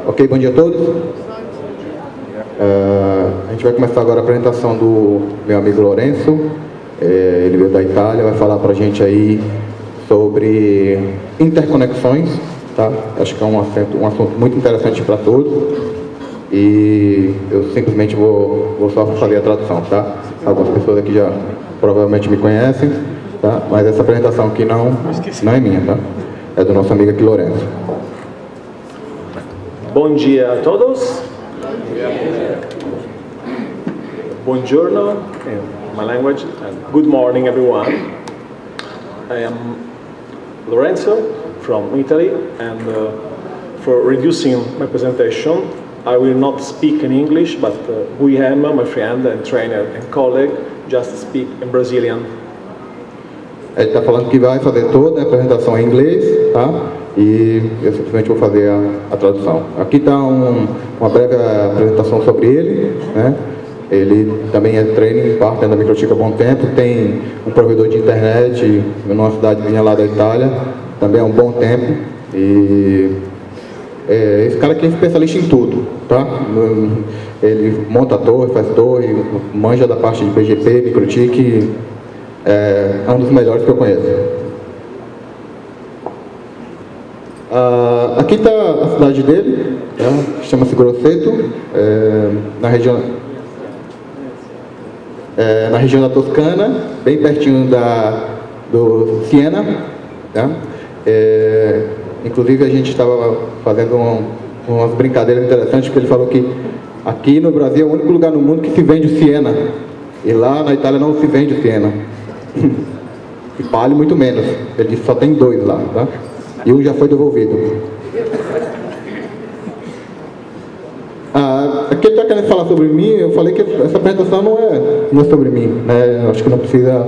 Ok, bom dia a todos. A gente vai começar agora a apresentação do meu amigo Lourenço. Ele veio da Itália, vai falar pra gente aí sobre interconexões, tá? Acho que é um assunto muito interessante para todos. E eu simplesmente vou só fazer a tradução, tá? Algumas pessoas aqui já provavelmente me conhecem, tá? Mas essa apresentação aqui não é minha, tá? É do nosso amigo aqui, Lourenço. Bom dia a todos. Buongiorno, in my language. Good morning, everyone. I am Lorenzo from Italy, and for reducing my presentation, I will not speak in English, but Guilherme, my friend and trainer and colleague, just speak in Brazilian. Ele está falando que vai fazer toda a apresentação em inglês, tá? E eu simplesmente vou fazer a tradução. Aqui está uma breve apresentação sobre ele, né? Ele também é training partner da Microtik há bom tempo, tem um provedor de internet numa cidadezinha lá da Itália, também há um bom tempo. E esse cara aqui é especialista em tudo, tá? Ele monta torre, faz torre, manja da parte de BGP, Microtik, é um dos melhores que eu conheço. Aqui está a cidade dele, tá? Chama-se Grosseto, na região da Toscana, bem pertinho do Siena, tá? Inclusive a gente estava fazendo umas brincadeiras interessantes, porque ele falou que aqui no Brasil é o único lugar no mundo que se vende o Siena, e lá na Itália não se vende o Siena, e Palio muito menos. Ele disse que só tem 2 lá, tá? E um já foi devolvido. Aqui ele está querendo falar sobre mim. Eu falei que essa apresentação não é sobre mim, né? Acho que não precisa.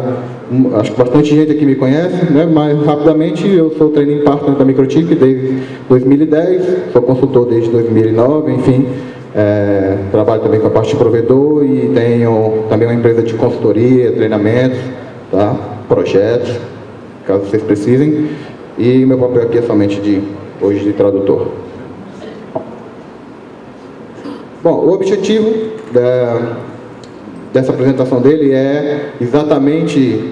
Acho que bastante gente aqui me conhece, né? Mas rapidamente, eu sou training partner da Microtik desde 2010, sou consultor desde 2009, enfim. Trabalho também com a parte de provedor e tenho também uma empresa de consultoria, treinamentos, tá? Projetos, caso vocês precisem. E meu papel aqui é somente hoje de tradutor. Bom, o objetivo dessa apresentação dele é exatamente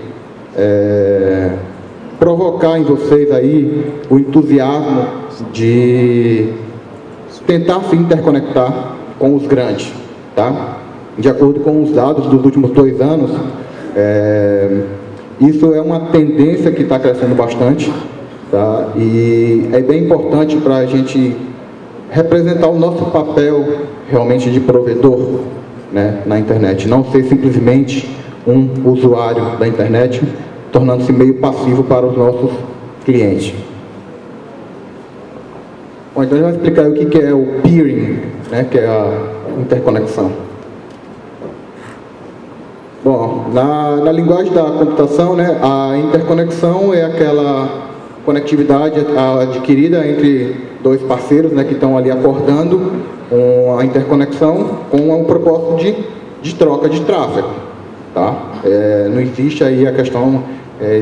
provocar em vocês aí o entusiasmo de tentar se interconectar com os grandes, tá? De acordo com os dados dos últimos 2 anos, isso é uma tendência que está crescendo bastante, tá? E é bem importante para a gente representar o nosso papel realmente de provedor, né, na internet, não ser simplesmente um usuário da internet, tornando-se meio passivo para os nossos clientes. Bom, então a gente vai explicar o que é o peering, né, que é a interconexão. Bom, na linguagem da computação, né, a interconexão é aquela conectividade adquirida entre 2 parceiros, né, que estão ali acordando a interconexão com o propósito de troca de tráfego, tá? Não existe aí a questão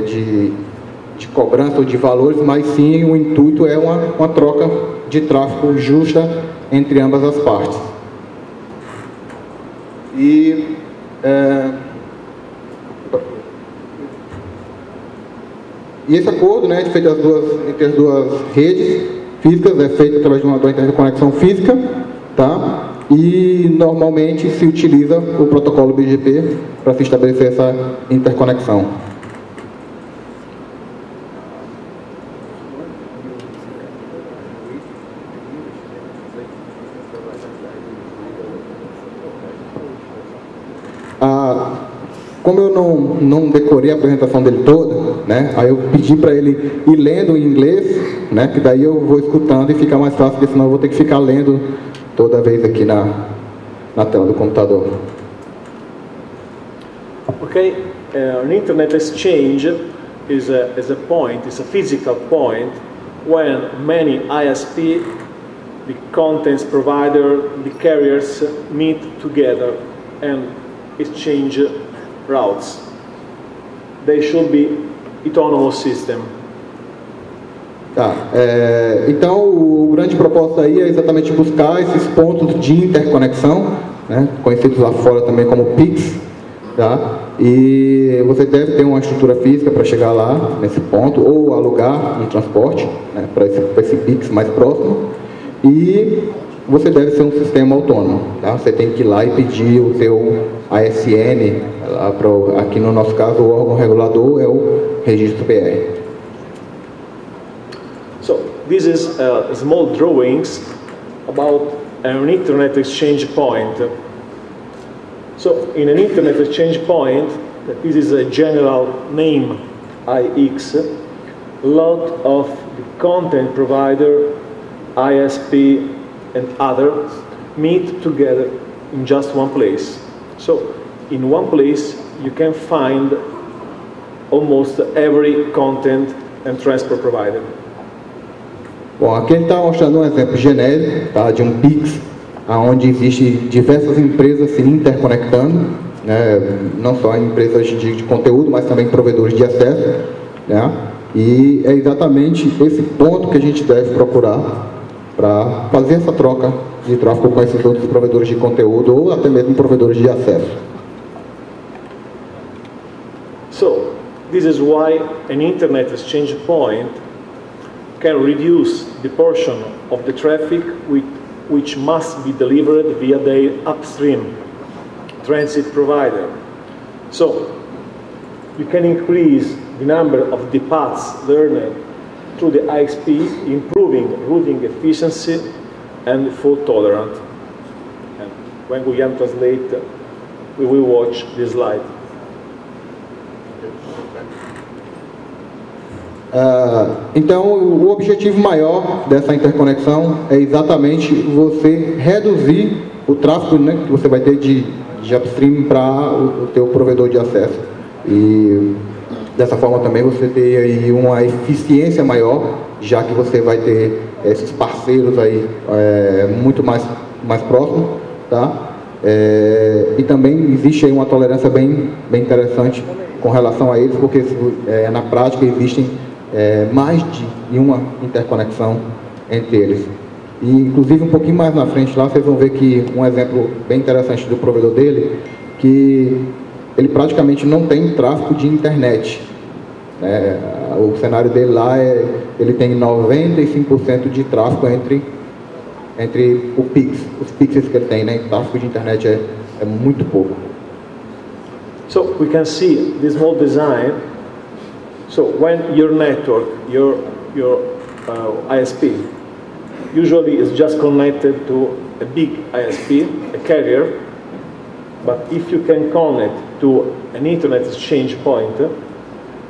de cobrança ou de valores, mas sim o intuito é uma troca de tráfego justa entre ambas as partes. E esse acordo, né, feito entre as duas redes físicas, é feito através de uma interconexão física, tá? E normalmente se utiliza o protocolo BGP para se estabelecer essa interconexão. Como eu não decorei a apresentação dele toda, né, aí eu pedi para ele ir lendo em inglês, né, que daí eu vou escutando e fica mais fácil, porque senão eu vou ter que ficar lendo toda vez aqui na tela do computador. Okay, an internet exchange is a point, is a physical point when many ISP, the content provider, the carriers meet together and exchange routes. They should be autonomous system. Tá, então o grande propósito aí é exatamente buscar esses pontos de interconexão, né, conhecidos lá fora também como PICs, tá? E você deve ter uma estrutura física para chegar lá nesse ponto, ou alugar um transporte, né, para esse PICs mais próximo, e você deve ser um sistema autônomo, tá? Você tem que ir lá e pedir o seu ASN, aqui no nosso caso o órgão regulador é o registro PR. So this is small drawings about an Internet exchange point. So in an Internet exchange point, this is a general name IX, a lot of the content provider, ISP and other meet together in just one place. So in one place you can find almost every content and transport provider. Bom, aqui ele está mostrando um exemplo genérico, tá, de um PIX, onde existem diversas empresas se interconectando, né, não só empresas de conteúdo, mas também provedores de acesso, né, e é exatamente esse ponto que a gente deve procurar para fazer essa troca de tráfego com esses outros provedores de conteúdo ou até mesmo provedores de acesso. So, this is why an Internet exchange point can reduce the portion of the traffic which must be delivered via their upstream transit provider. So, you can increase the number of the paths learned through the ISP, improving routing efficiency and fault tolerance. And when we translate, we will watch this slide. Então, o objetivo maior dessa interconexão é exatamente você reduzir o tráfego, né, que você vai ter de upstream para o teu provedor de acesso. E dessa forma também você ter aí uma eficiência maior, já que você vai ter esses parceiros aí muito mais próximos, tá? E também existe aí uma tolerância bem interessante com relação a eles, porque na prática existem mais de uma interconexão entre eles. E inclusive um pouquinho mais na frente lá vocês vão ver que um exemplo bem interessante do provedor dele, que ele praticamente não tem tráfego de internet. O cenário dele lá ele tem 95% de tráfego entre os pixels que ele tem, né? O tráfego de internet é muito pouco. So we can see this small design. So when your network, your ISP, usually is just connected to a big ISP, a carrier, but if you can connect to an Internet exchange point,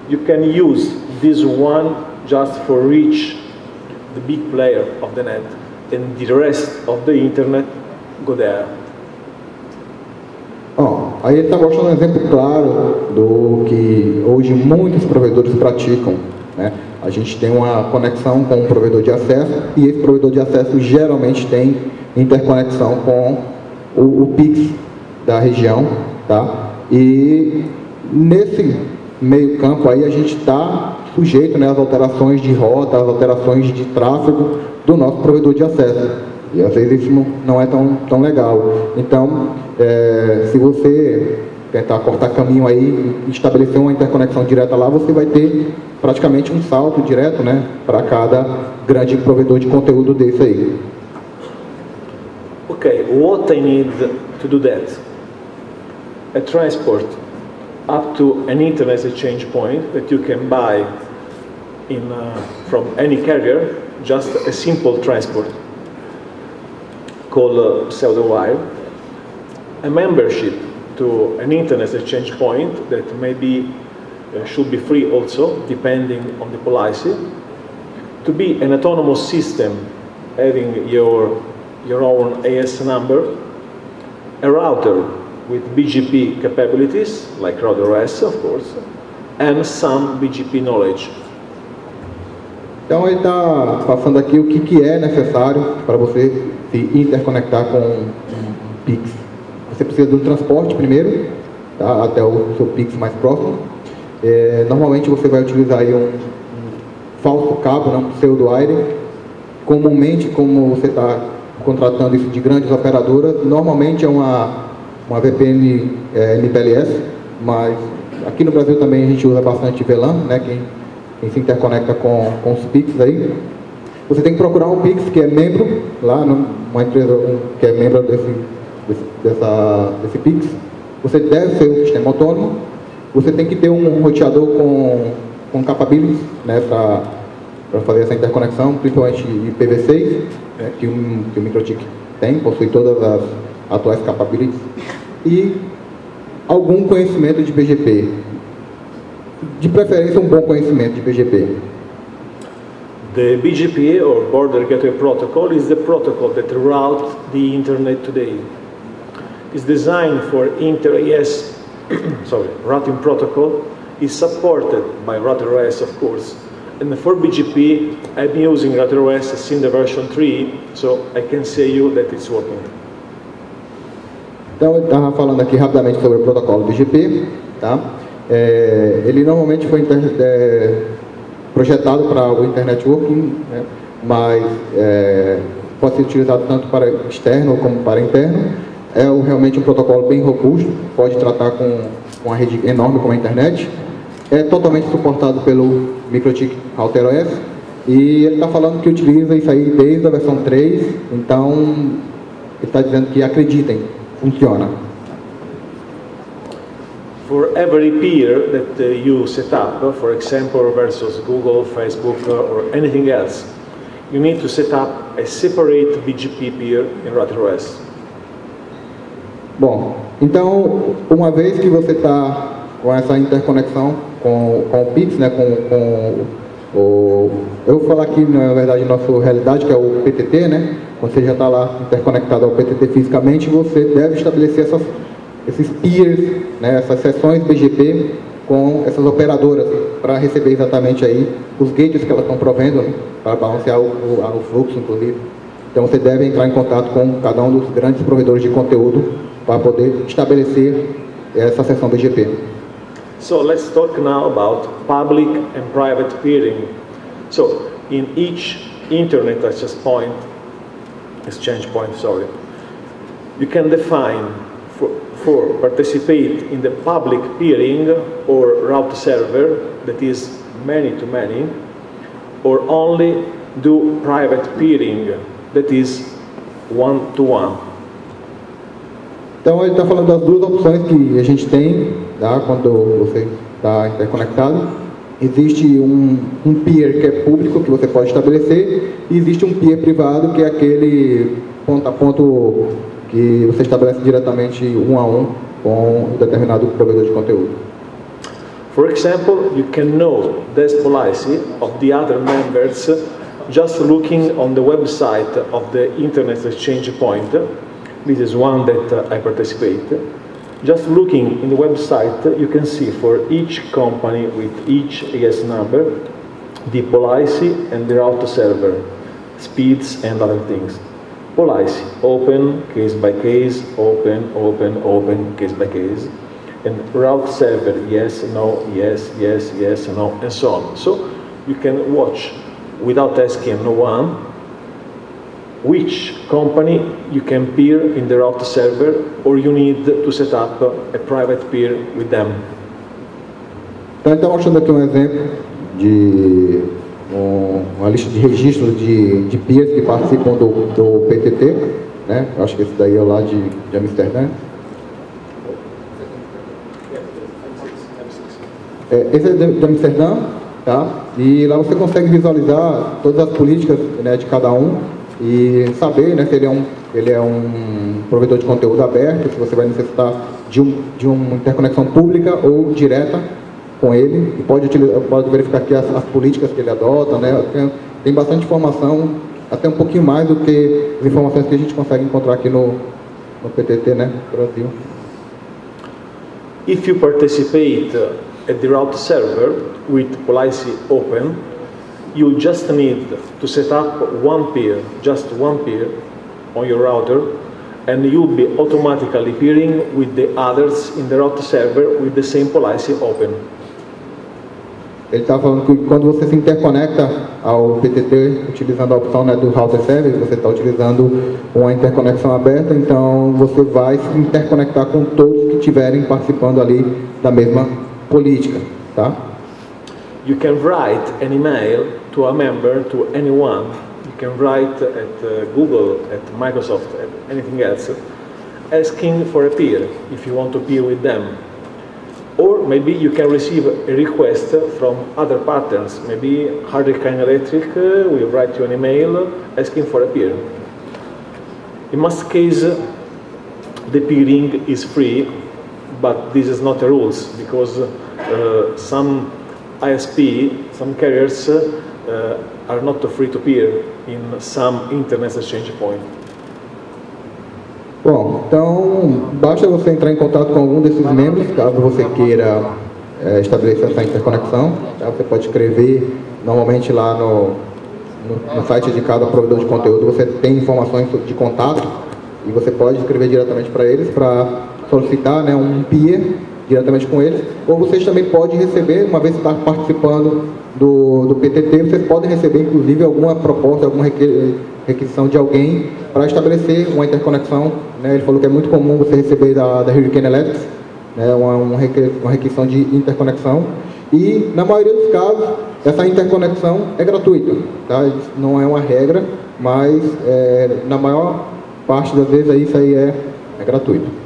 you can use this one just for reach the big player of the net, and the rest of the Internet go there. Aí ele está mostrando um exemplo claro do que hoje muitos provedores praticam, né? A gente tem uma conexão com um provedor de acesso e esse provedor de acesso geralmente tem interconexão com o PIX da região, tá? E nesse meio campo aí a gente está sujeito, né, às alterações de rota, às alterações de tráfego do nosso provedor de acesso. E às vezes isso não é tão legal. Então, se você tentar cortar caminho aí e estabelecer uma interconexão direta lá, você vai ter praticamente um salto direto, né, para cada grande provedor de conteúdo desse aí. Okay, what I need to do that? A transport up to an Internet exchange point that you can buy from any carrier, just a simple transport called pseudo-wire, a membership to an Internet exchange point that maybe should be free also, depending on the policy, to be an autonomous system having your own AS number, a router with BGP capabilities, like RouterOS of course, and some BGP knowledge. Então ele está passando aqui o que é necessário para você se interconectar com um PIX. Você precisa do transporte primeiro, tá, até o seu PIX mais próximo. Normalmente você vai utilizar aí um falso cabo, né, um pseudo-wire. Comumente, como você está contratando isso de grandes operadoras, normalmente é uma VPN MPLS, mas aqui no Brasil também a gente usa bastante VLAN, né, quem se interconecta com os PICs aí. Você tem que procurar um PIX que é membro, lá numa empresa que é membro desse PIX. Você deve ser um sistema autônomo. Você tem que ter um roteador com capabilities, né, para fazer essa interconexão, principalmente IPv6, né, que o MikroTik tem, possui todas as atuais capabilities. E algum conhecimento de BGP. De preferência, um bom conhecimento de BGP. The BGP, or Border Gateway Protocol, is the protocol that routes the Internet today. It's designed for inter-IS routing protocol, is supported by RouterOS, of course. And for BGP, I'm using RouterOS Cinder version 3, so I can say you that it's working. Então, eu estava falando aqui rapidamente sobre o protocolo BGP, tá? Ele normalmente foi projetado para o Internet Working, né? Mas pode ser utilizado tanto para externo como para interno. É realmente um protocolo bem robusto, pode tratar com uma rede enorme como a internet. É totalmente suportado pelo MikroTik RouterOS e ele está falando que utiliza isso aí desde a versão 3, então ele está dizendo que acreditem, funciona. For every peer that you set up, for example, versus Google, Facebook, or anything else, you need to set up a separate BGP peer in RouterOS. Bom, então, uma vez que você está com essa interconexão com o PIX, né, eu vou falar aqui, na verdade, nossa realidade, que é o PTT, né? Quando você já está lá interconectado ao PTT fisicamente, você deve estabelecer esses peers, né, essas seções BGP com essas operadoras para receber exatamente aí os gateways que elas estão provendo, né, para balancear o fluxo, inclusive. Então você deve entrar em contato com cada um dos grandes provedores de conteúdo para poder estabelecer essa seção BGP. So let's talk now about public and private peering. So in each internet exchange point, you can define for participate in the public peering or route server that is many to many, or only do private peering that is one to one. Então ele está falando das duas opções que a gente tem, tá, quando você está interconectado. Existe um peer que é público, que você pode estabelecer, e existe um peer privado, que é aquele ponto a ponto que você estabelece diretamente um a um com um determinado provedor de conteúdo. For example, you can know the policy of the other members just looking on the website of the Internet Exchange Point. This is one that I participate. Just looking in the website, you can see for each company with each AS number, the policy and the route server, speeds and other things. Policy, open, case by case, open, open, open, case by case. And route server, yes, no, yes, yes, yes, no, and so on. So you can watch without asking no one which company you can peer in the route server, or you need to set up a private peer with them. Então, estou mostrando aqui um exemplo de uma lista de registros de peers que participam do PTT, né? Eu acho que esse daí é lá de Amsterdã. Esse é de Amsterdã, tá? E lá você consegue visualizar todas as políticas, né, de cada um e saber, né, se ele é um provedor de conteúdo aberto, se você vai necessitar de uma interconexão pública ou direta com ele, e pode verificar aqui as políticas que ele adota, né? Tem bastante informação, até um pouquinho mais do que as informações que a gente consegue encontrar aqui no PTT, né, Brasil. If you participate at the route server with policy open, you just need to set up one peer, just one peer on your router, and you'll be automatically peering with the others in the route server with the same policy open. Ele está falando que quando você se interconecta ao PTT utilizando a opção, né, do router server, você está utilizando uma interconexão aberta, então você vai se interconectar com todos que estiverem participando ali da mesma política, tá? You can write an email to a member, to anyone. You can write at Google, at Microsoft, at anything else, asking for a peer, if you want to peer with them. Or maybe you can receive a request from other partners. Maybe Hurricane Electric will write you an email asking for a peer. In most cases, the peering is free, but this is not the rules, because some ISP, some carriers are not free to peer in some internet exchange point. Bom, então basta você entrar em contato com algum desses membros, caso você queira estabelecer essa interconexão. Tá? Você pode escrever, normalmente lá no site de cada provedor de conteúdo você tem informações de contato e você pode escrever diretamente para eles para solicitar, né, um peer diretamente com eles, ou vocês também podem receber, uma vez que está participando do PTT, vocês podem receber inclusive alguma proposta, alguma requisição de alguém para estabelecer uma interconexão, né? Ele falou que é muito comum você receber da Hurricane Electric, né, uma requisição de interconexão, e na maioria dos casos essa interconexão é gratuita, tá? Não é uma regra, mas na maior parte das vezes isso aí é gratuito.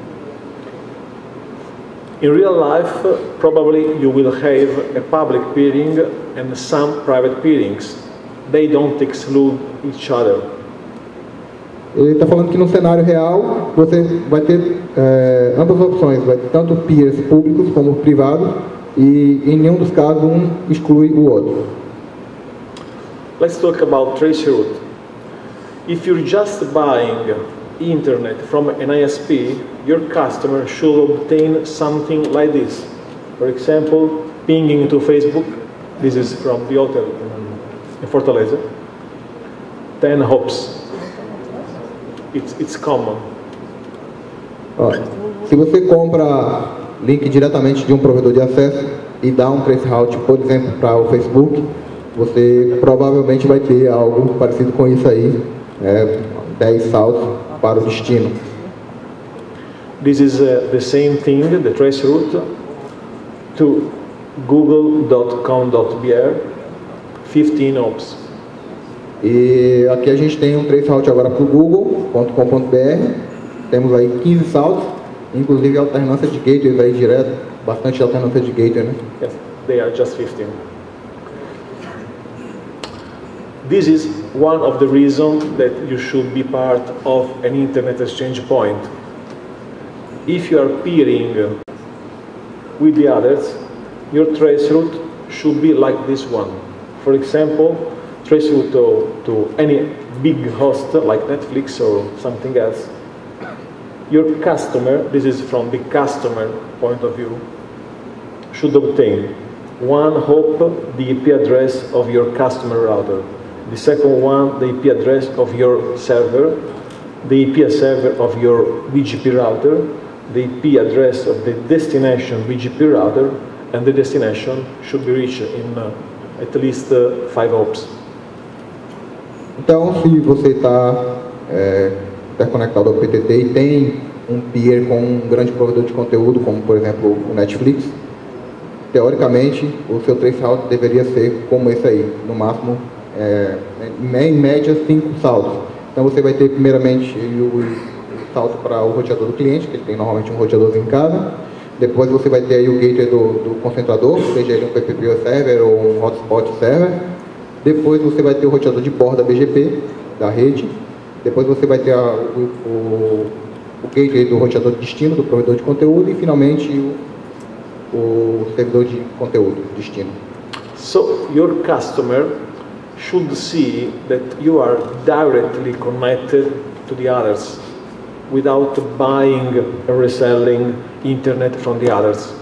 In real life, probably you will have a public peering and some private peerings. They don't exclude each other. Ele está falando que no cenário real você vai ter ambas opções, vai ter tanto peers públicos como privados, e em nenhum dos casos um exclui o outro. Let's talk about traceroute. If you're just buying internet from an ISP, your customer should obtain something like this. For example, pinging to Facebook. This is from the hotel in Fortaleza. 10 hops. It's common. Se você compra link diretamente de um provedor de acesso e dá um traceroute, por exemplo, para o Facebook, você provavelmente vai ter algo parecido com isso aí, 10 saltos para o destino. This is the same thing, the traceroute to google.com.br, 15 hops. E aqui a gente tem um traceroute agora para o google.com.br, temos aí 15 saltos, inclusive alternância de gateways aí direto, bastante alternância de gateway, né? Yes, they are just 15. This is one of the reasons that you should be part of an internet exchange point. If you are peering with the others, your traceroute should be like this one. For example, traceroute to any big host like Netflix or something else. Your customer, this is from the customer point of view, should obtain one hop, the IP address of your customer router. The second one, the IP address of your server, the IP server of your BGP router, the IP address of the destination BGP router, and the destination should be reached in at least 5 hops. Então, se você está interconectado ao PTT e tem um peer com um grande provedor de conteúdo, como por exemplo o Netflix, teoricamente o seu traceroute deveria ser como esse aí, no máximo, em média 5 saltos. Então você vai ter primeiramente o salto para o roteador do cliente, que ele tem normalmente um roteadorzinho em casa. Depois você vai ter aí o gateway do concentrador, seja ele um PPPoE server ou um hotspot server. Depois você vai ter o roteador de borda BGP da rede. Depois você vai ter o gateway do roteador de destino, do provedor de conteúdo. E finalmente o servidor de conteúdo, destino. So your customer should see that you are directly connected to the others without buying and reselling internet from the others.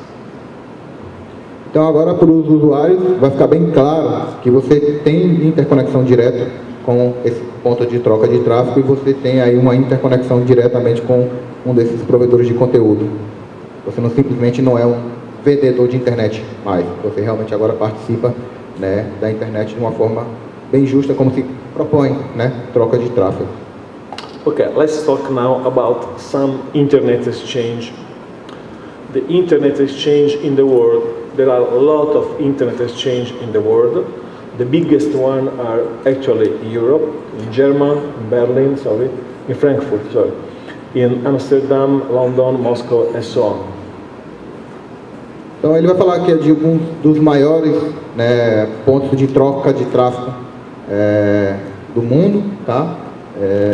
Então agora para os usuários vai ficar bem claro que você tem interconexão direta com esse ponto de troca de tráfego e você tem aí uma interconexão diretamente com um desses provedores de conteúdo. Você não simplesmente não é um vendedor de internet mais. Você realmente agora participa, né, da internet de uma forma bem justa, como se propõe, né, troca de tráfego. Okay, let's talk now about some internet exchange. The internet exchange in the world, there are a lot of internet exchange in the world. The biggest one are actually Europe, in Germany, Berlin, in Frankfurt, in Amsterdam, London, Moscow, and so on. Então ele vai falar que é de um dos maiores, né, pontos de troca de tráfego do mundo, tá?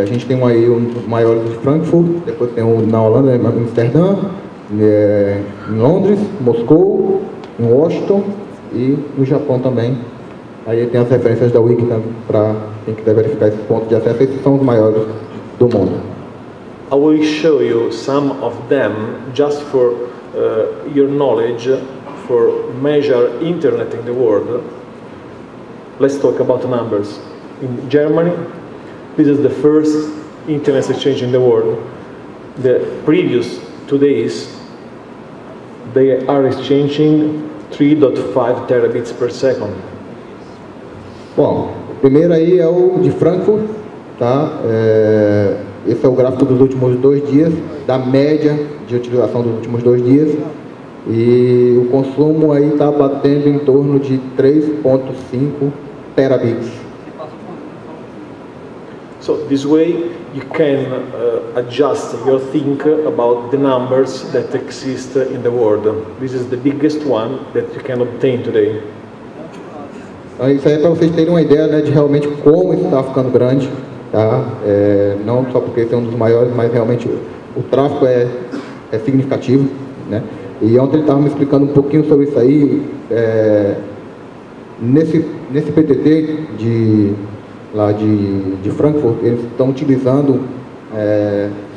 A gente tem aí um dos maiores de Frankfurt, depois tem um na Holanda, em Amsterdã, em Londres, Moscou, em Washington e no Japão também. Aí tem as referências da Wiki para quem quiser verificar esses pontos de acesso. Esses são os maiores do mundo. I will show you some of them just for your knowledge, for measure internet in the world. Let's talk about numbers. In Germany, this is the first internet exchange in the world. The previous 2 days, they are exchanging 3.5 terabits per second. Bom, o primeiro aí é o de Frankfurt, tá? Esse é o gráfico dos últimos 2 dias, da média de utilização dos últimos 2 dias. E o consumo aí está batendo em torno de 3.5 terabits. So this way you can adjust your think about the numbers that exist in the world. This is the biggest one that you can obtain today. Então, isso aí é para vocês terem uma ideia, né, de realmente como isso está ficando grande, tá? Não só porque esse é um dos maiores, mas realmente o tráfego é significativo, né? E ontem ele estava me explicando um pouquinho sobre isso aí. Nesse PTT lá de Frankfurt, eles estão utilizando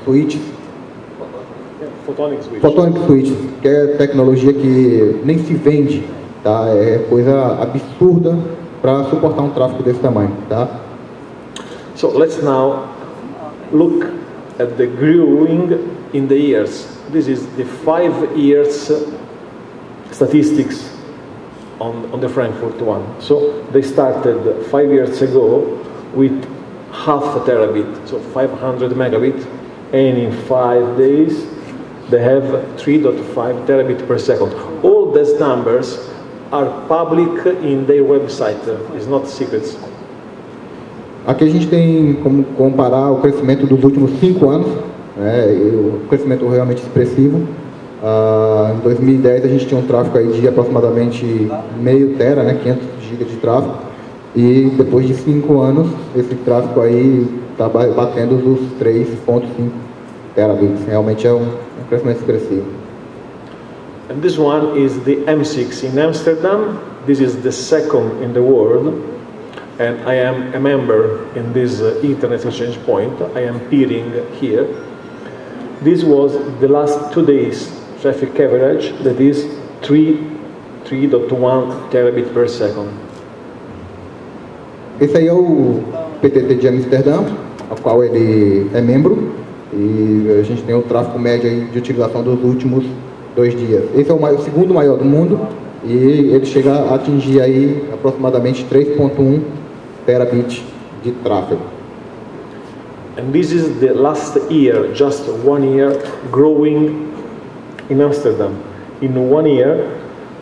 switches, Photonic switches, que é tecnologia que nem se vende, tá? É coisa absurda para suportar um tráfego desse tamanho, tá? So let's now look at the growing in the years. This is the 5 years statistics on the Frankfurt one. So they started 5 years ago with half a terabit, so 500 megabit, and in 5 days they have 3.5 terabit per second. All these numbers are public in their website. It's not secrets. Aqui a gente tem como comparar o crescimento dos últimos 5 anos, o crescimento realmente expressivo. Em 2010 a gente tinha um tráfego aí de aproximadamente meio tera, né, 500 GB de tráfego, e depois de 5 anos esse tráfego aí está batendo os 3.5 terabits. Realmente é um crescimento expressivo. And this one is the M6 in Amsterdam. This is the second in the world, and I am a member in this internet exchange point. I am peering here. This was the last 2 days traffic average, that is 3.1 terabit per second. Esse aí é o PTT de Amsterdã, ao qual ele é membro, e a gente tem o tráfego médio aí de utilização dos últimos 2 dias. Esse é o segundo maior do mundo e ele chega a atingir aí aproximadamente 3.1 terabit de tráfego. And this is the last year, just 1 year, growing in Amsterdam. In 1 year,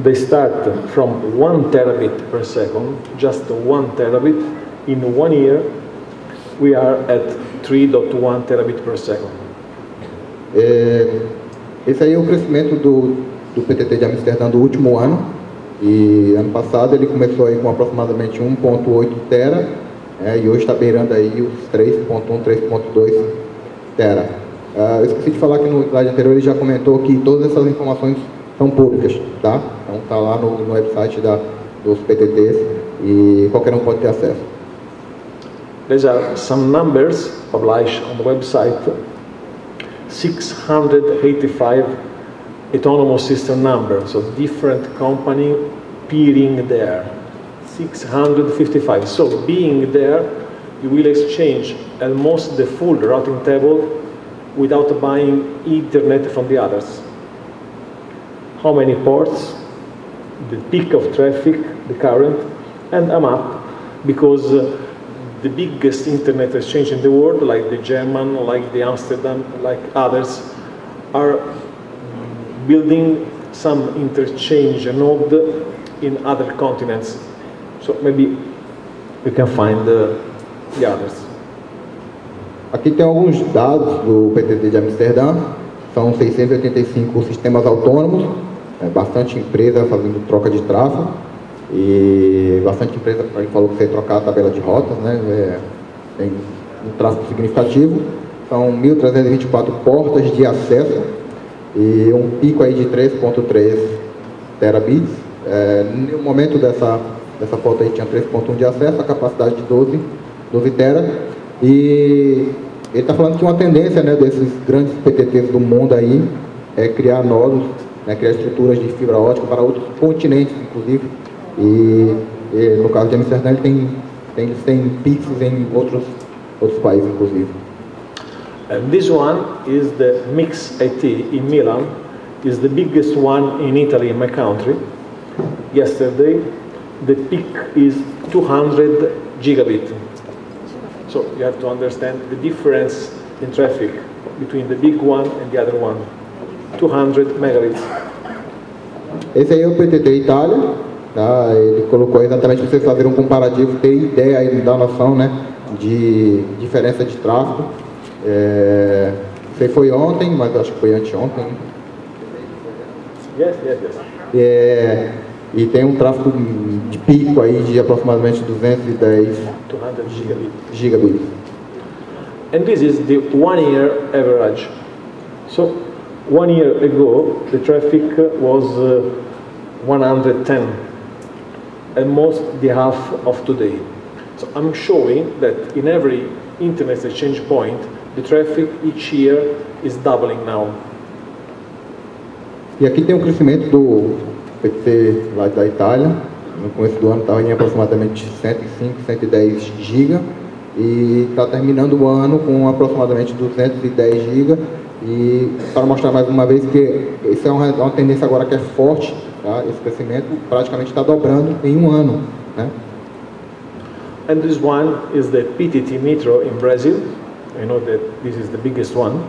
they start from 1 terabit per second, just 1 terabit. In 1 year, we are at 3.1 terabit per second. Esse aí é o crescimento do PTT de Amsterdã do último ano. E ano passado ele começou aí com aproximadamente 1.8 tera, e hoje está beirando aí os 3.1, 3.2 tera. Eu esqueci de falar que no slide anterior ele já comentou que todas essas informações são públicas, tá? Então está lá no website dos PTTs e qualquer um pode ter acesso. These are some numbers published on the website. 685 autonomous system numbers, so different company peering there. 655. So being there, you will exchange almost the full routing table without buying internet from the others. how many ports, the peak of traffic, the current, and a map, because the biggest internet exchange in the world, like the German, like the Amsterdam, like others, are building some interchange node in other continents. So maybe we can find the others. Aqui tem alguns dados do PTT de Amsterdã. São 685 sistemas autônomos, bastante empresa fazendo troca de tráfego e bastante empresa, a gente falou que você trocar a tabela de rotas, né? Tem um tráfego significativo. São 1.324 portas de acesso e um pico aí de 3.3 terabits. No momento dessa foto aí tinha 3.1 de acesso, a capacidade de 12 tera. E ele está falando que uma tendência, né, desses grandes PTTs do mundo aí é criar nodos, né, criar estruturas de fibra ótica para outros continentes, inclusive. E no caso de Amsterdã, ele tem pixels em outros países, inclusive. This one is the Mix-IT in Milan. Is the biggest one in Italy, in my country. Yesterday, the peak is 200 gigabit. So you have to understand the difference in traffic between the big one and the other one. 200 megabits. Esse aí é o PTT Itália, tá? Ele colocou exatamente para vocês fazerem um comparativo, ter ideia aí da noção, né, de diferença de tráfego. Isso aí foi ontem, mas acho que foi anteontem. Yes. E tem um tráfego de pico aí de aproximadamente 210 gigabits. And this is the 1 year average. So 1 year ago, the traffic was 110, almost the half of today. So I'm showing that in every internet exchange point, the traffic each year is doubling now. E aqui tem um crescimento do PTT lá da Itália. No começo do ano estava em aproximadamente 105, 110 GB e está terminando o ano com aproximadamente 210 GB. E para mostrar mais uma vez que isso é uma tendência agora que é forte, tá? Esse crescimento praticamente está dobrando em um ano, né? And this one is the PTT Metro in Brazil. I know that this is the biggest one.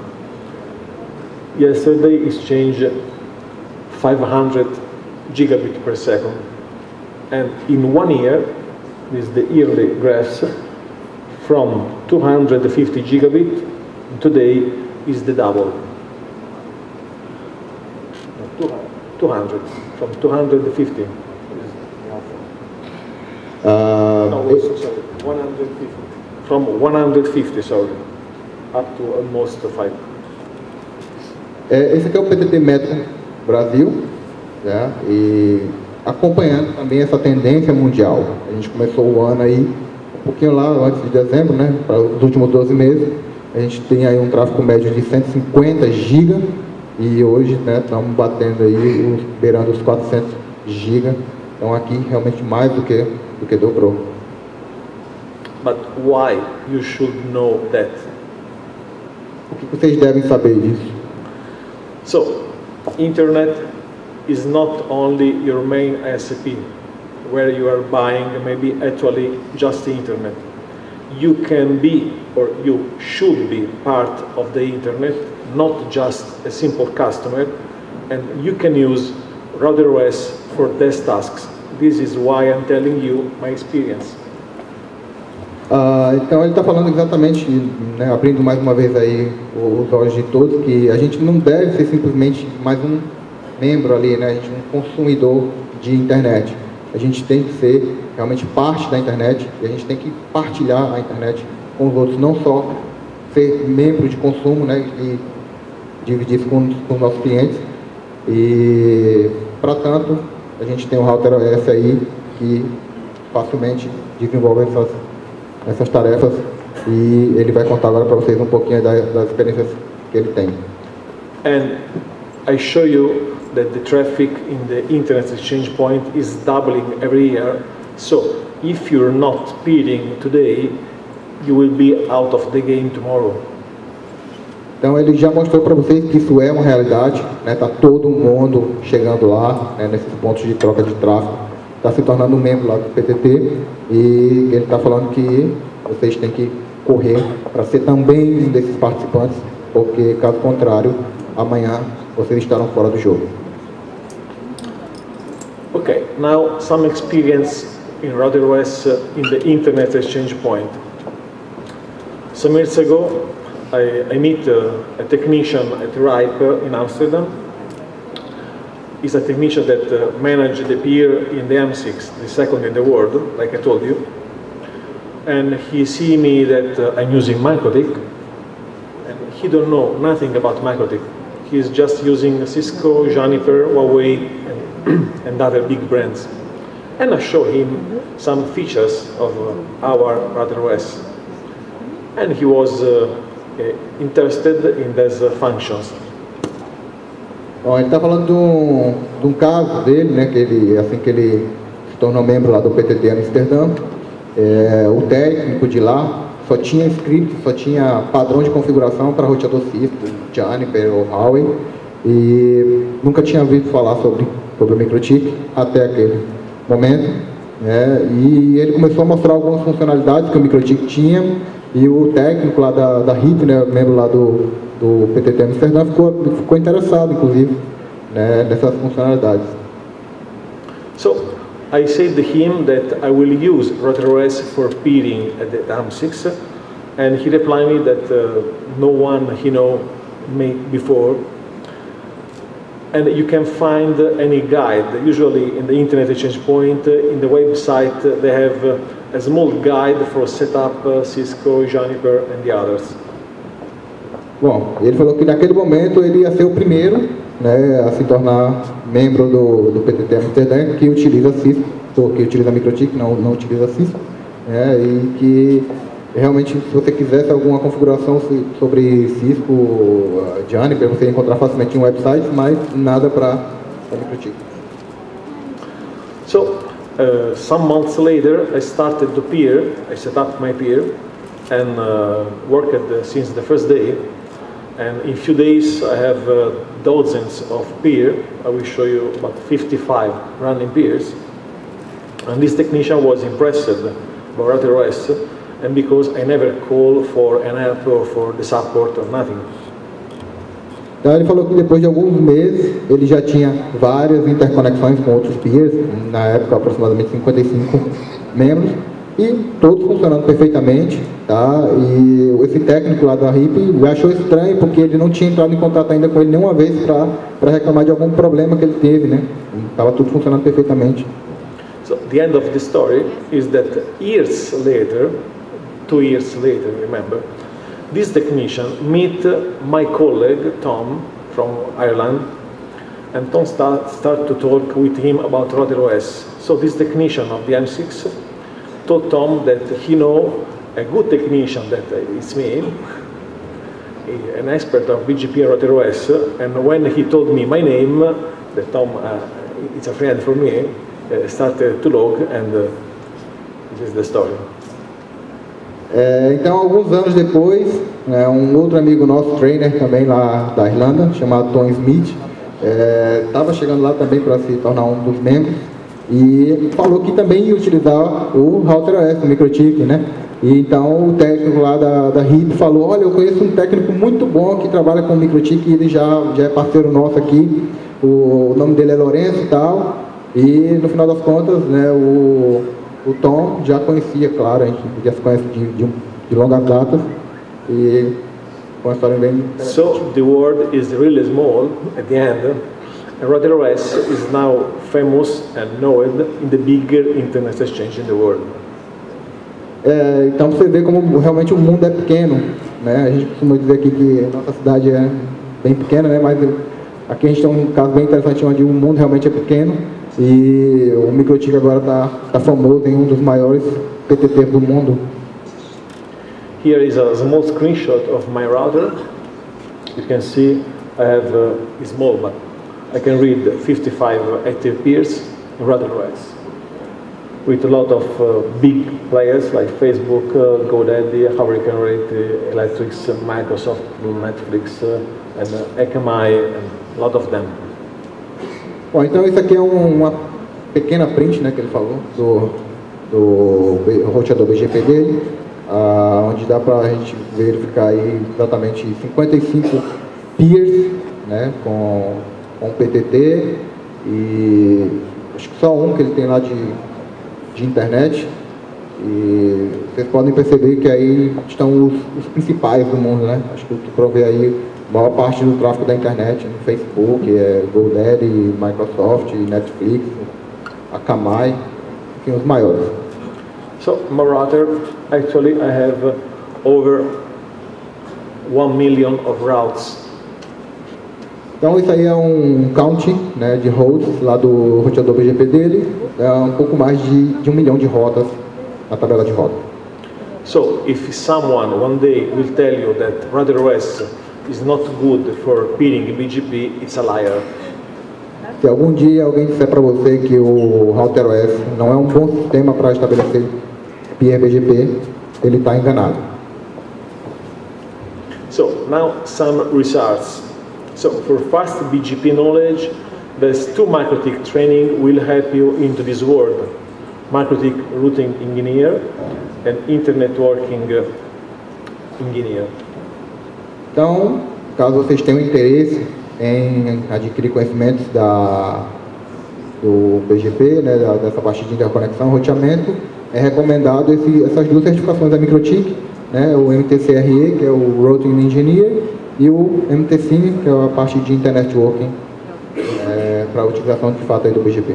Yesterday exchanged 500 gigabit per second, and in 1 year, this is the yearly graphs, from 250 gigabit, today is the double. 200, from 250. Sorry, 150. From 150, sorry, up to almost 5. Esse aqui é o PTT Metro Brasil, né? E acompanhando também essa tendência mundial. A gente começou o ano aí, um pouquinho lá antes de dezembro, né? Para os últimos 12 meses, a gente tem aí um tráfego médio de 150 GB e hoje, né, estamos batendo aí, beirando os 400 GB. Então aqui realmente mais do que dobrou. But why you should know that? O que vocês devem saber disso? So, internet is not only your main ISP, where you are buying maybe actually just the internet. You can be, or you should be, part of the internet, not just a simple customer, and you can use RouterOS for test tasks. This is why I'm telling you my experience. Então ele está falando exatamente, né, abrindo mais uma vez aí os olhos de todos, que a gente não deve ser simplesmente mais um membro ali, né, a gente um consumidor de internet. A gente tem que ser realmente parte da internet e a gente tem que partilhar a internet com os outros, não só ser membro de consumo, né, e dividir isso com os nossos clientes. E, para tanto, a gente tem o RouterOS aí que facilmente desenvolve essas tarefas e ele vai contar agora para vocês um pouquinho das experiências que ele tem. And I show you that the traffic in the internet exchange point is doubling every year. So if you're not bidding today, you will be out of the game tomorrow. Então ele já mostrou para vocês que isso é uma realidade, né? Tá todo mundo chegando lá, né, nesses pontos de troca de tráfego, está se tornando um membro lá do PTT, e ele está falando que vocês têm que correr para ser também um desses participantes, porque caso contrário, amanhã vocês estarão fora do jogo. Okay, now some experience in RouterOS in the Internet Exchange Point. Some years ago, I meet a technician at RIPE in Amsterdam. He's a technician that managed the peer in the M6, the second in the world, like I told you. And he see me that I'm using MikroTik, and he don't know nothing about MikroTik. He's just using Cisco, Juniper, Huawei, and other big brands. And I show him some features of our RouterOS. And he was interested in these functions. Bom, ele está falando de um caso dele, né, que ele, assim que ele se tornou membro lá do PTT Amsterdã, o técnico de lá só tinha script, só tinha padrão de configuração para roteador Cisco, Juniper ou Huawei, e nunca tinha ouvido falar sobre o MikroTik até aquele momento, né, e ele começou a mostrar algumas funcionalidades que o MikroTik tinha, e o técnico lá da RIP, né, membro lá do PTT Amsterdã, ficou interessado, inclusive, né, nessas funcionalidades. So, I said to him that I will use RouterOS for peering at the AM6, and he replied me that no one he know made before. And you can find any guide, usually in the Internet Exchange Point, in the website they have a small guide for setup Cisco, Juniper and the others. Bom, ele falou que naquele momento ele ia ser o primeiro, né, a se tornar membro do PTT Amsterdã que utiliza Cisco, ou que utiliza MikroTik, não utiliza Cisco, né, e que realmente, se você quisesse alguma configuração sobre Cisco, Juniper, você ia encontrar facilmente em websites, mas nada para MikroTik. So, some months later, I started to peer. I set up my peer and worked since the first day. And in a few days, I have dozens of peer. I will show you about 55 running peers. And this technician was impressed by RouterOS, and because I never call for an help or for the support or nothing. Então ele falou que depois de alguns meses ele já tinha várias interconexões com outros peers, na época aproximadamente 55 membros, e todos funcionando perfeitamente, tá? E esse técnico lá da RIP achou estranho porque ele não tinha entrado em contato ainda com ele nenhuma vez para reclamar de algum problema que ele teve, né? Estava tudo funcionando perfeitamente. So the end of the story is that years later, 2 years later, remember, this technician meet my colleague Tom from Ireland, and Tom start to talk with him about RouterOS. So this technician of the M6 told Tom that he know a good technician, that it's me, an expert of BGP and RouterOS, and when he told me my name, that Tom, it's a friend for me, started to log, and this is the story. Então, alguns anos depois, um outro amigo nosso, trainer também lá da Irlanda, chamado Tom Smith, estava chegando lá também para se tornar um dos membros, e falou que também ia utilizar o RouterOS, o MikroTik, né? E então o técnico lá da RIP falou: olha, eu conheço um técnico muito bom que trabalha com o MikroTik, ele já é parceiro nosso aqui, o nome dele é Lourenço e tal, e no final das contas, né, o Tom já conhecia, claro, a gente já se conhece de longas datas, e foi uma história bem interessante. So the world is really small at the end, and RouterOS is now famous and known in the bigger internet exchange in the world. Então você vê como realmente o mundo é pequeno, né? A gente costuma dizer aqui que a nossa cidade é bem pequena, né? Mas aqui a gente tem um caso bem interessante onde o mundo realmente é pequeno. E o MikroTik agora está famoso em um dos maiores PTTs do mundo. Here is a small screenshot of my router. You can see I have it's small, but I can read 55 active peers in RouterOS. with a lot of big players like Facebook, GoDaddy, how you can rate Electrics, Microsoft, Netflix, and Akamai, and a lot of them. Bom, então isso aqui é uma pequena print, né, que ele falou do roteador BGP dele, onde dá para a gente verificar aí exatamente 55 peers, né, com PTT, e acho que só um que ele tem lá de internet, e vocês podem perceber que aí estão os principais do mundo, né? Acho que provê aí a maior parte do tráfego da internet no Facebook, GoDaddy, Microsoft, Netflix, Akamai, enfim, os maiores. So, my router, actually I have over 1 million of routes. Então isso aí é um count, né, de hosts lá do roteador BGP dele, é um pouco mais de 1 milhão de rotas na tabela de rota. So if someone one day will tell you that RouterOS is not good for peering BGP, it's a liar. Se algum dia alguém disser para você que o RouterOS não é um bom sistema para estabelecer peer BGP, ele está enganado. So now some results. So for fast BGP knowledge, there's 2 MikroTik training will help you into this world. MikroTik routing engineer and internet networking engineer. Então, caso vocês tenham interesse em adquirir conhecimentos do BGP, né, dessa parte de interconexão, roteamento, é recomendado essas 2 certificações da MikroTik, né, o MTCRE, que é o Routing Engineer, e o MTSIM, que é a parte de Internet Networking, para a utilização de fato aí do BGP.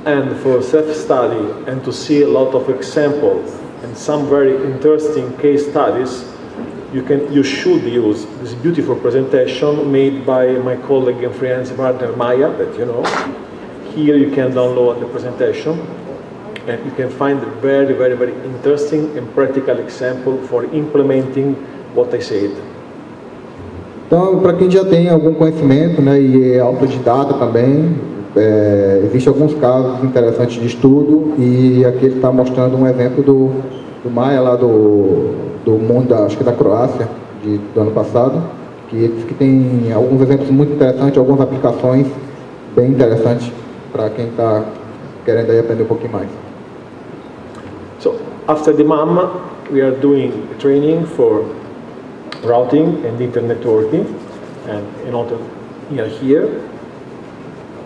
And for self-study and to see a lot of examples and some very interesting case studies, you should use this beautiful presentation made by my colleague and friend Wagner Maya, that you know. Here you can download the presentation and you can find a very, very, very interesting and practical example for implementing what I said. Então, para quem já tem algum conhecimento, né, e é autodidata também, existem alguns casos interessantes de estudo, e aqui ele está mostrando um exemplo do Maia, lá do mundo, acho que da Croácia, do ano passado, que ele diz que tem alguns exemplos muito interessantes, algumas aplicações bem interessantes para quem está querendo aí aprender um pouquinho mais. So, after the MAM, we are doing a training for routing and internet networking, and in order here.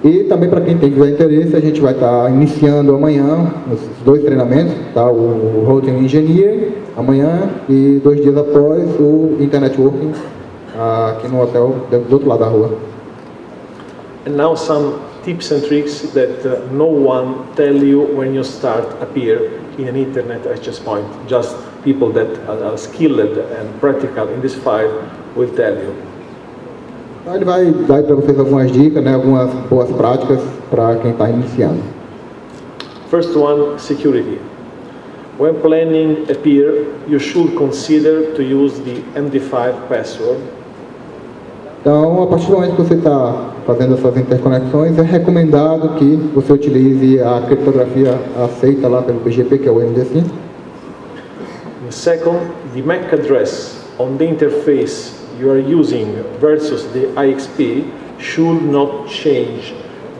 E também para quem tiver interesse, a gente vai estar iniciando amanhã os 2 treinamentos, tá? O Routing Engineer amanhã e 2 dias após o Internet Networking aqui no hotel do outro lado da rua. And now some tips and tricks that no one tell you when you start appear in an internet access point. Just people that are skilled and practical in this field will tell you. Então ele vai dar para vocês algumas dicas, né, algumas boas práticas para quem está iniciando. First one, security. When planning a peer, you should consider to use the MD5 password. Então, a partir do momento que você está fazendo essas interconexões, é recomendado que você utilize a criptografia aceita lá pelo BGP, que é o MD5. Second, the MAC address on the interface you are using versus the IXP should not change.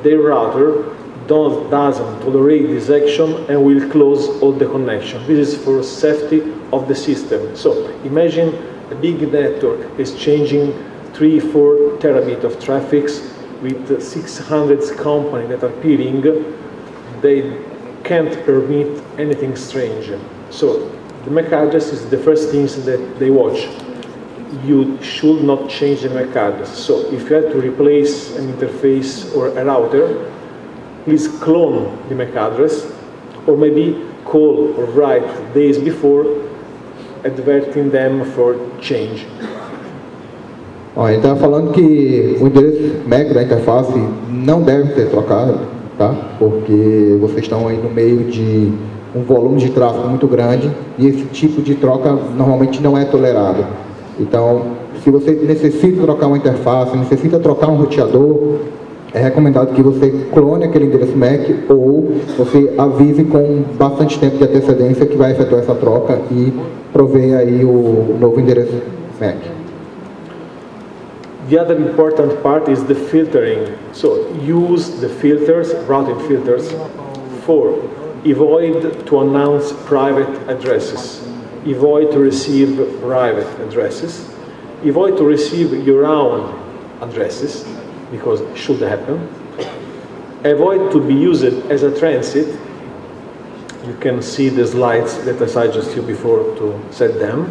The router doesn't tolerate this action and will close all the connection. This is for safety of the system. So imagine a big network is changing 3-4 terabit of traffic with 600 companies that are peering. They can't permit anything strange. So the MAC address is the first thing that they watch. You should not change the MAC address. So if you have to replace an interface or a router, please clone the MAC address, or maybe call or write days before, adverting them for change. Ó, ele está falando que o endereço MAC da interface não deve ser trocado, tá? Porque vocês estão aí no meio de um volume de tráfego muito grande e esse tipo de troca normalmente não é tolerado. Então, se você necessita trocar uma interface, necessita trocar um roteador, é recomendado que você clone aquele endereço MAC ou você avise com bastante tempo de antecedência que vai efetuar essa troca e proveia aí o novo endereço MAC. The other important part is the filtering. So use the filters, routing filters, for avoid to announce private addresses, avoid to receive private addresses, avoid to receive your own addresses, because it should happen. Avoid to be used as a transit. You can see the slides that I suggested you before to set them.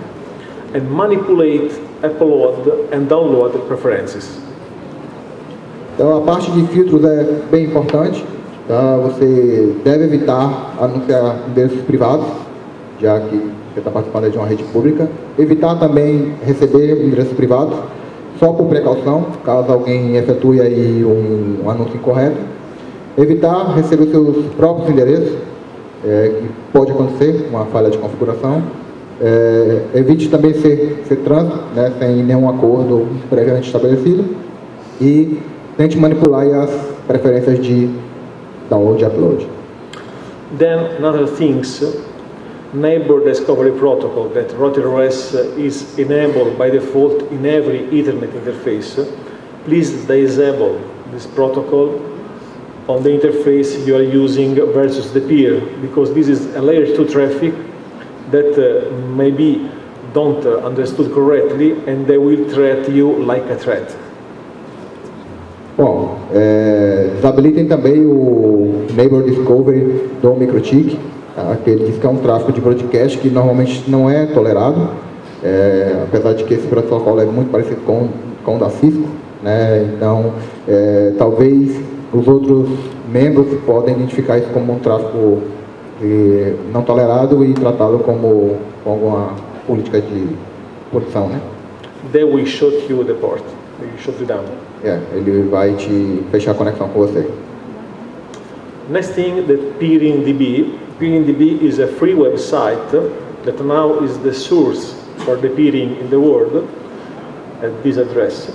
And manipulate, upload and download preferences. Então a parte de filtros é bem importante. Tá? Você deve evitar anunciar endereços privados, já que você está participando de uma rede pública. Evitar também receber endereços privados, só por precaução, caso alguém efetue aí um anúncio incorreto. Evitar receber os seus próprios endereços, que pode acontecer, uma falha de configuração. Evite também ser trans, né, sem nenhum acordo previamente estabelecido. E tente manipular as preferências de download e upload. Then another things, neighbor discovery protocol that RouterOS is enabled by default in every Ethernet interface. Please disable this protocol on the interface you are using versus the peer, because this is a layer 2 traffic that maybe don't understood correctly and they will treat you like a threat. Bom, desabilitem também o Neighbor Discovery do MikroTik, tá? Que ele diz que é um tráfego de broadcast que normalmente não é tolerado, apesar de que esse protocolo é muito parecido com o da Cisco, né? Então, talvez os outros membros podem identificar isso como um tráfego não tolerado e tratá-lo como alguma política de punição, né? They will shut you the port. They will shut you down. Ele vai te fechar a conexão com você. Next thing, the PeeringDB. PeeringDB is a free website that now is the source for the peering in the world at this address.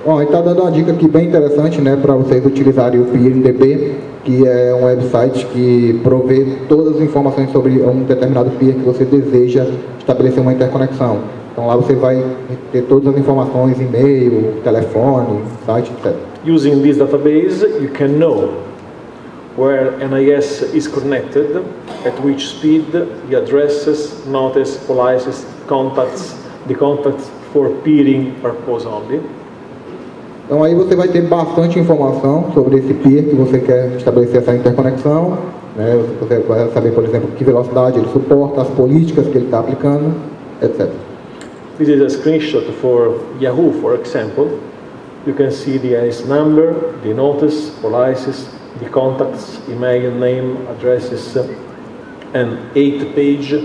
Bom, ele está dando uma dica aqui bem interessante, né, para vocês utilizarem o PeeringDB, que é um website que provê todas as informações sobre um determinado peer que você deseja estabelecer uma interconexão. Então lá você vai ter todas as informações, e-mail, telefone, site, etc. Using this database, you can know where NIS is connected, at which speed, the addresses, notice, policies, contacts, the contacts for peering purpose only. Então aí você vai ter bastante informação sobre esse peer que você quer estabelecer essa interconexão, né? Você vai saber, por exemplo, que velocidade ele suporta, as políticas que ele está aplicando, etc. This is a screenshot for Yahoo, for example. You can see the NIS number, the notice, policies, the contacts, email, name, addresses, and 8 page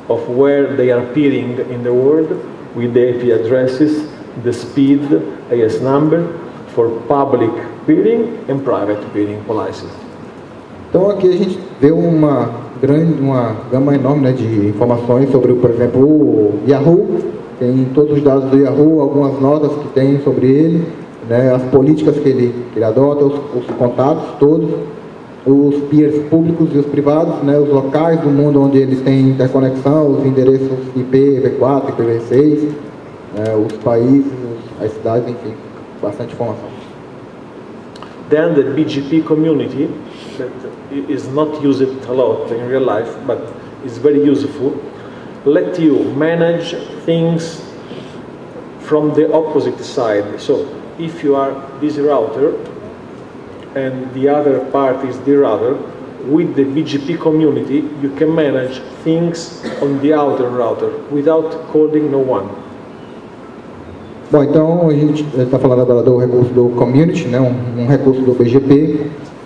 of where they are peering in the world with the IP addresses, the speed, AS number for public peering and private peering policies. Então aqui a gente vê uma gama enorme, né, de informações sobre, por exemplo, o Yahoo. Tem todos os dados do Yahoo, algumas notas que tem sobre ele, né, as políticas que ele adota, os contatos todos, os peers públicos e os privados, né, os locais do mundo onde ele tem interconexão, os endereços IP, IPv4, IPv6, os países, as cidades, enfim, bastante informação. Then the BGP community, that is not used a lot in real life, but is very useful, let you manage things from the opposite side. So if you are this router and the other part is the router, with the BGP community you can manage things on the outer router without calling no one. Bom, então a gente está falando agora do recurso do Community, né, um recurso do BGP,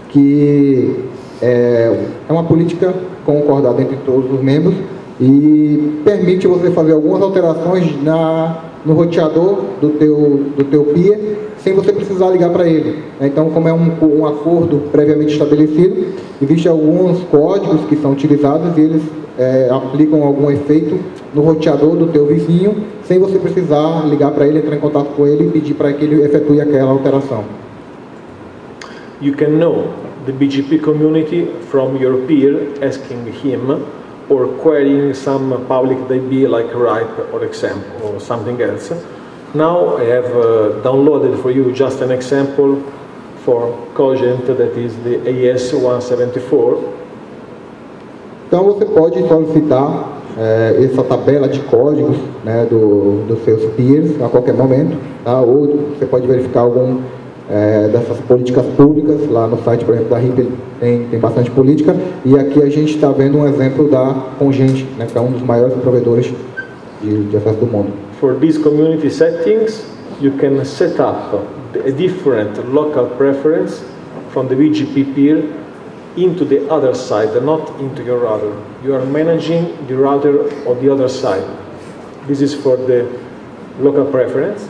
que é uma política concordada entre todos os membros e permite você fazer algumas alterações no roteador do teu peer sem você precisar ligar para ele. Então, como é um acordo previamente estabelecido, existem alguns códigos que são utilizados e eles aplicam algum efeito no roteador do teu vizinho, sem você precisar ligar para ele, entrar em contato com ele e pedir para que ele efetue aquela alteração. You can know the BGP community from your peer asking him or querying some public DB like RIPE or XAMPP or something else. Now I have downloaded for you just an example for Cogent, that is the AES-174. Então você pode solicitar essa tabela de códigos, né, dos seus peers a qualquer momento, tá? Ou você pode verificar algum dessas políticas públicas. Lá no site, por exemplo, da RIP tem bastante política, e aqui a gente está vendo um exemplo da Cogent, né, que é um dos maiores provedores de acesso do mundo. For these community settings, you can set up a different local preference from the BGP peer into the other side, not into your router. You are managing the router on the other side. This is for the local preference.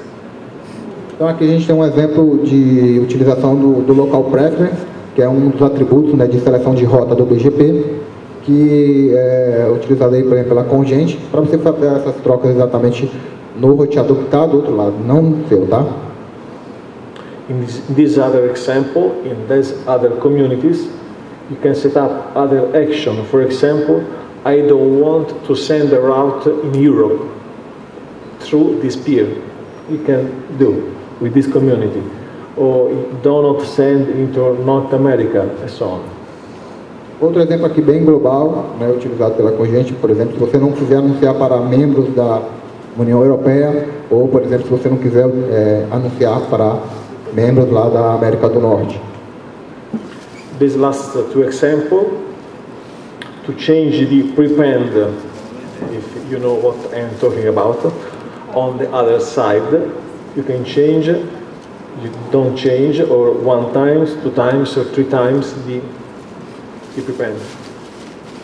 Então aqui a gente tem um exemplo de utilização do local preference, que é um dos atributos, né, de seleção de rota do BGP, que é utilizado aí, por exemplo, pela Cogent, para você fazer essas trocas exatamente no roteador que está do outro lado, não no seu, tá? In this other example, in these other communities, you can set up other action. For example, I don't want to send a route in Europe through this peer. You can do with this community. Or do not send into North America, and so on. Outro exemplo aqui bem global, né, utilizado pela Cogent, por exemplo, se você não quiser anunciar para membros da União Europeia, ou, por exemplo, se você não quiser anunciar para membros lá da América do Norte. This last two example, to change the prepend, if you know what I'm talking about, on the other side, you can change, you don't change, or 1 times, 2 times, or 3 times the prepend.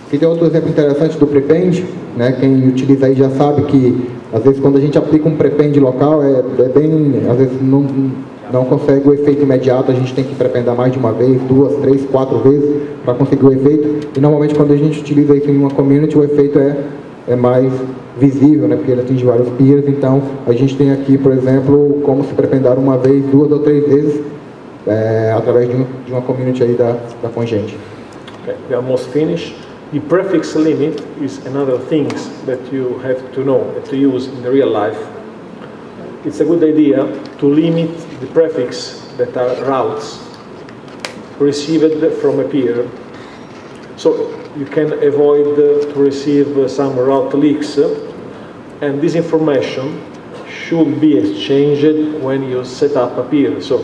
Aqui tem outro exemplo interessante do prepend, né? Quem utiliza aí já sabe que às vezes quando a gente aplica um prepend local às vezes não consegue o efeito imediato, a gente tem que prependar mais de uma vez, 2, 3, 4 vezes para conseguir o efeito, e normalmente quando a gente utiliza isso em uma community o efeito é mais visível, né? Porque ele atinge vários peers. Então a gente tem aqui, por exemplo, como se prependar uma vez, 2 ou 3 vezes através de uma community aí da Cogent. Okay, we are almost finished. The prefix limit is another thing that you have to know, to use in the real life. It's a good idea to limit the prefix that are routes received from a peer, so you can avoid to receive some route leaks, and this information should be exchanged when you set up a peer. So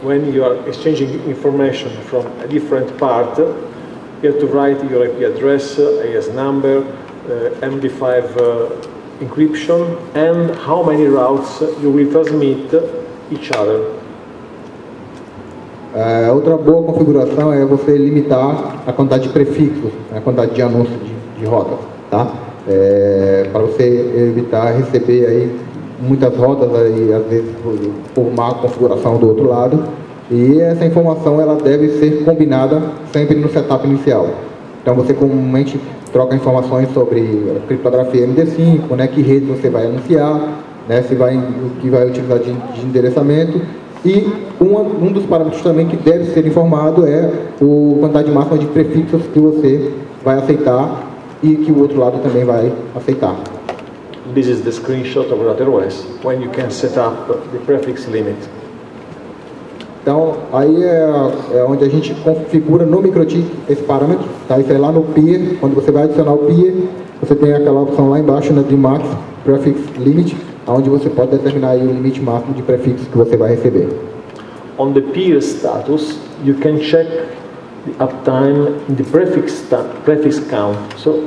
when you are exchanging information from a different part, you have to write your IP address, AS number, MD5 encryption, and how many routes you will transmit each other. Outra boa configuração é você limitar a quantidade de prefixos, a quantidade de anúncios de rotas, tá? Para você evitar receber aí muitas rotas aí, às vezes por má configuração do outro lado. E essa informação ela deve ser combinada sempre no setup inicial. Então você comumente troca informações sobre criptografia MD5, né, que rede você vai anunciar, né, o que vai utilizar de endereçamento. E um dos parâmetros também que deve ser informado é a quantidade máxima de prefixos que você vai aceitar e que o outro lado também vai aceitar. This is the screenshot of RouterOS when you can set up the prefix limit. Então, aí é onde a gente configura no MikroTik esse parâmetro, tá? Isso é lá no peer. Quando você vai adicionar o peer, você tem aquela opção lá embaixo, né, de Max Prefix Limit, onde você pode determinar aí o limite máximo de prefixos que você vai receber. On the peer status, you can check the uptime in the prefix count. So,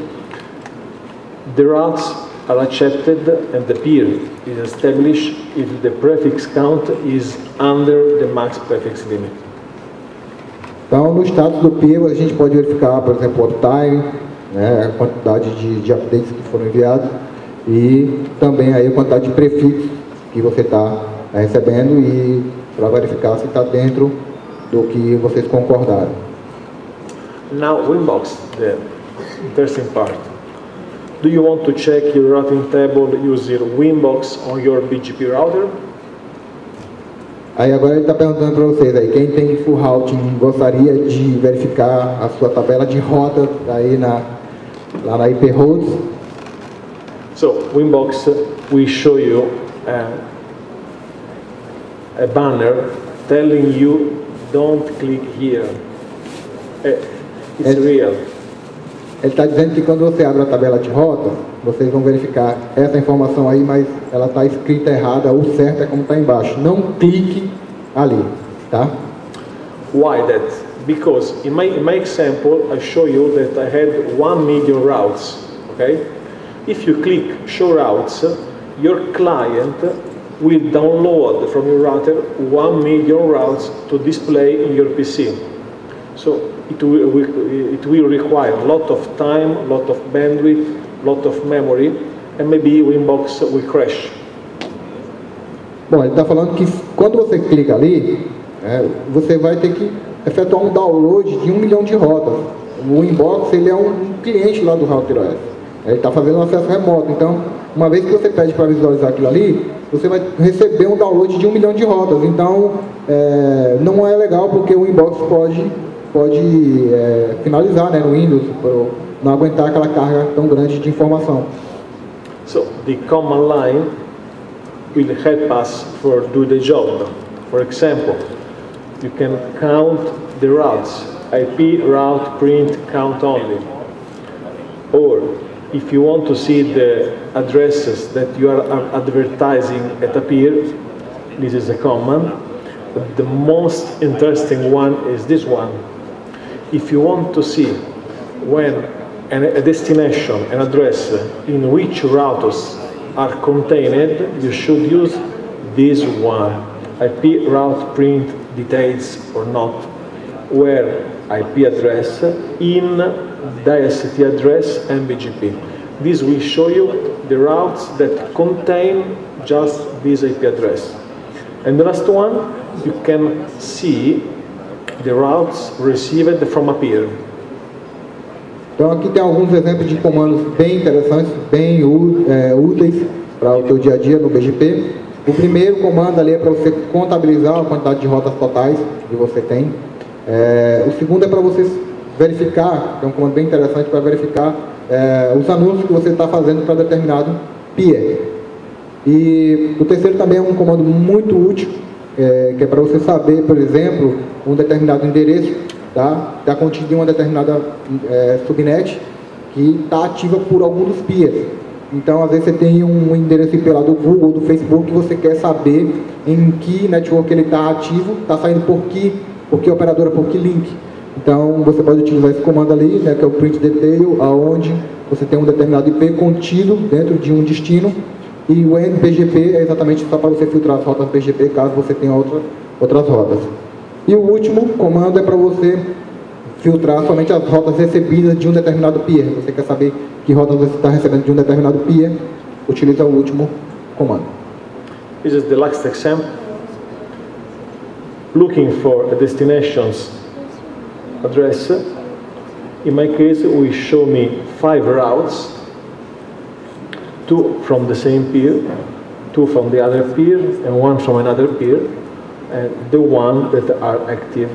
the routes are accepted and the peer is established if the prefix count is under the max prefix limit. Então, no status do peer, a gente pode verificar, por exemplo, o uptime, né, a quantidade de updates que foram enviados e também aí a quantidade de prefixos que você está recebendo e para verificar se está dentro do que vocês concordaram. Now, Winbox, the interesting part. Do you want to check your routing table using Winbox on your BGP router? Aí agora ele está perguntando para vocês aí, quem tem full routing gostaria de verificar a sua tabela de rota aí lá na IP host? So Winbox will show you a banner telling you don't click here. It's real. Ele está dizendo que quando você abre a tabela de rota, vocês vão verificar essa informação aí, mas ela está escrita errada, o certo é como está embaixo. Não clique ali, tá? Why that? Because in my example, I show you that I had 1 million routes, okay? If you click Show Routes, your client will download from your router 1 million routes to display in your PC. So it will require a lot of time, a lot of bandwidth, a lot of memory, and maybe Winbox will crash. Bom, ele está falando que quando você clica ali, você vai ter que efetuar um download de 1 milhão de rotas. O Winbox, ele é um cliente lá do RouterOS. Ele está fazendo um acesso remoto. Então, uma vez que você pede para visualizar aquilo ali, você vai receber um download de 1 milhão de rotas. Então, não é legal porque o Winbox pode finalizar, né, no Windows, por não aguentar aquela carga tão grande de informação. So, the command line will help us for do the job. For example, you can count the routes, IP route print count only. Or if you want to see the addresses that you are advertising at a peer, this is a command. But the most interesting one is this one. If you want to see when a destination, an address in which routers are contained, you should use this one, IP route print details or not, where IP address in DST address and BGP. This will show you the routes that contain just this IP address. And the last one, you can see the routes received from a peer. Então aqui tem alguns exemplos de comandos bem interessantes, bem úteis para o teu dia a dia no BGP. O primeiro comando ali é para você contabilizar a quantidade de rotas totais que você tem. O segundo é para você verificar, que é um comando bem interessante para verificar os anúncios que você está fazendo para determinado peer. E o terceiro também é um comando muito útil, que é para você saber, por exemplo, um determinado endereço está contido em uma determinada subnet que está ativa por algum dos peers. Então, às vezes você tem um endereço IP lá do Google ou do Facebook que você quer saber em que network ele está ativo, está saindo por que operadora, por que link. Então, você pode utilizar esse comando ali, né, que é o print detail, aonde você tem um determinado IP contido dentro de um destino. E o BGP é exatamente só para você filtrar as rotas BGP caso você tenha outras rotas. E o último comando é para você filtrar somente as rotas recebidas de um determinado peer. Você quer saber que rotas você está recebendo de um determinado peer, utiliza o último comando. This is the last example. Looking for a destination's address. In my case, will show me 5 routes, 2 from the same peer, 2 from the other peer, and 1 from another peer, and the one that are active.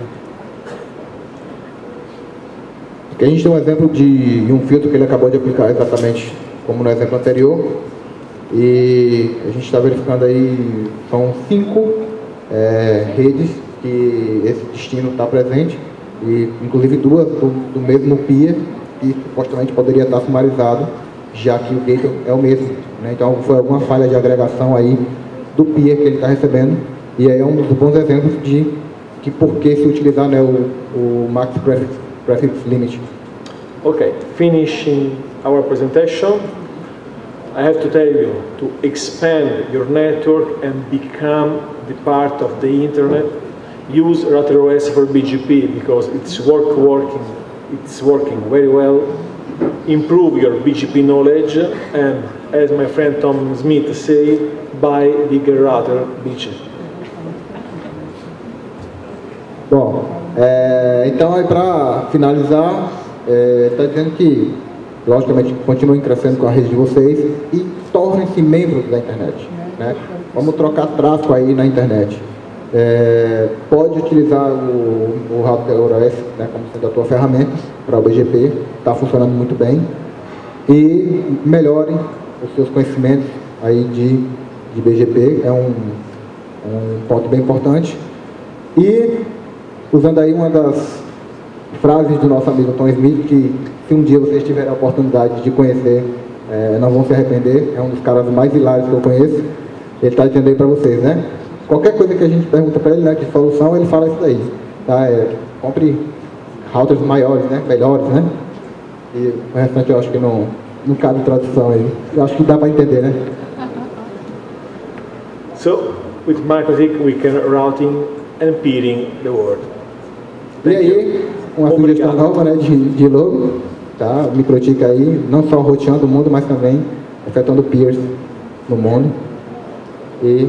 Aqui a gente tem um exemplo de um filtro que ele acabou de aplicar exatamente como no exemplo anterior. E a gente está verificando aí, são 5 redes que esse destino está presente, e inclusive 2 do mesmo peer, que supostamente poderia estar sumarizado, já que o gateway é o mesmo, né? Então foi alguma falha de agregação aí do peer que ele está recebendo, e aí é um dos bons exemplos de que por que se utilizar, né, o Max Prefix Limit. Okay, finishing our presentation, I have to tell you to expand your network and become the part of the internet. Use RouterOS for BGP because it's working very well. Improve your BGP knowledge, and as my friend Tom Smith say, buy bigger router BGP. Bom, então aí para finalizar, está dizendo que logicamente, continuem crescendo com a rede de vocês e tornem-se membros da internet, né? Vamos trocar tráfego aí na internet. Pode utilizar o router EuroS, né, como sendo a tua ferramenta para o BGP, está funcionando muito bem, e melhorem os seus conhecimentos aí de BGP, é um ponto bem importante. E usando aí uma das frases do nosso amigo Tom Smith, que se um dia vocês tiverem a oportunidade de conhecer, não vão se arrepender, é um dos caras mais hilários que eu conheço, ele está dizendo aí para vocês, né? Qualquer coisa que a gente pergunta para ele, né, de solução, ele fala isso daí, tá? Compre routers maiores, né, melhores, né? E o restante eu acho que não cabe tradução aí. Eu acho que dá para entender, né? So, with MicroTik we can routing and peering the world. E aí, uma sugestão nova, né, de logo, tá? MicroTik aí, não só roteando o mundo, mas também efetuando peers no mundo. E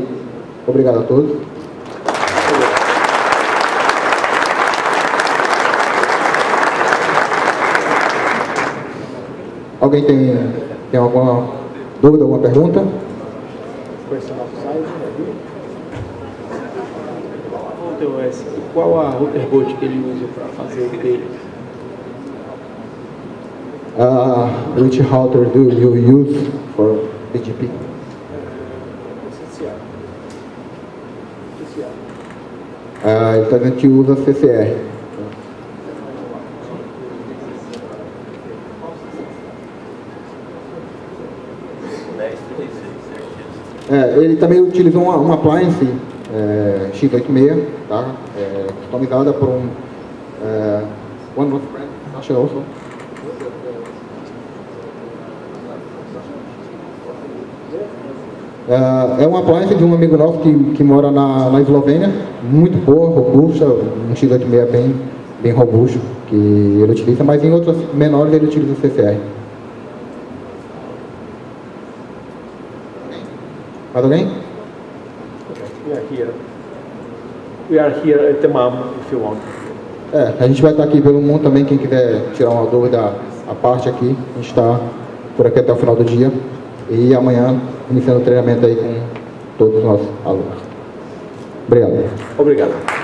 obrigado a todos. Alguém tem alguma dúvida, alguma pergunta? Qual a router que ele usa para fazer o dele? Which router do you use for BGP? Ele está dizendo que usa CCR. Ele também utiliza uma appliance x86, tá? Customizada por One North Friend, acho que é also. É uma appliance de um amigo nosso que mora na Eslovênia, muito boa, robusta, um x86 bem robusto, que ele utiliza, mas em outras menores ele utiliza o CCR. Mais alguém? We are here at the MAM if you want. A gente vai estar aqui pelo mundo também, quem quiser tirar uma dúvida à parte aqui, a gente está por aqui até o final do dia. E amanhã, iniciando o treinamento aí com todos os nossos alunos. Obrigado. Obrigado.